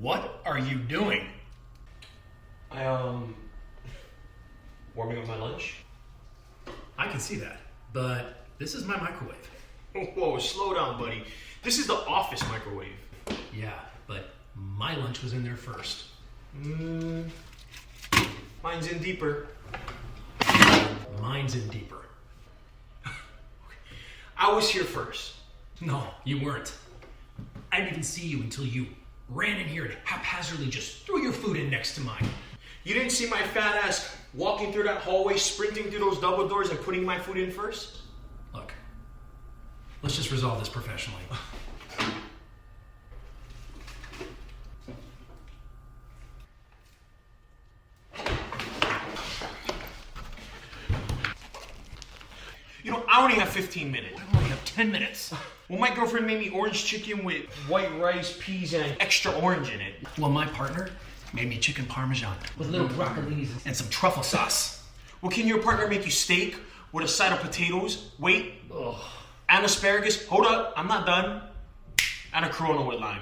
What are you doing? Warming up my lunch. I can see that, but this is my microwave. Whoa, slow down, buddy. This is the office microwave. Yeah, but my lunch was in there first. Mine's in deeper. Mine's in deeper. I was here first. No, you weren't. I didn't even see you until you ran in here and haphazardly just threw your food in next to mine. You didn't see my fat ass walking through that hallway, sprinting through those double doors and putting my food in first? Look, let's just resolve this professionally. You know, I only have 15 minutes. I only have 10 minutes. Well, my girlfriend made me orange chicken with white rice, peas, and extra orange in it. Well, my partner made me chicken parmesan with little broccolis and some truffle sauce. Well, can your partner make you steak with a side of potatoes? Wait. Ugh. And asparagus? Hold up, I'm not done. And a Corona with lime.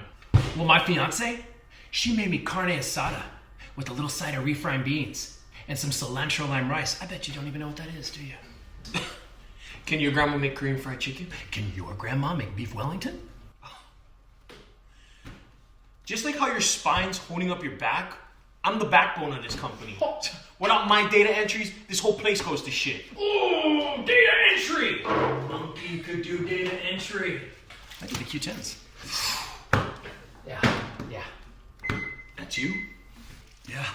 Well, my fiance, she made me carne asada with a little side of refried beans and some cilantro lime rice. I bet you don't even know what that is, do you? Can your grandma make Korean fried chicken? Can your grandma make beef Wellington? Just like how your spine's holding up your back, I'm the backbone of this company. Without my data entries, this whole place goes to shit. Oh, data entry! Monkey could do data entry. I do the Q10s. Yeah. That's you? Yeah.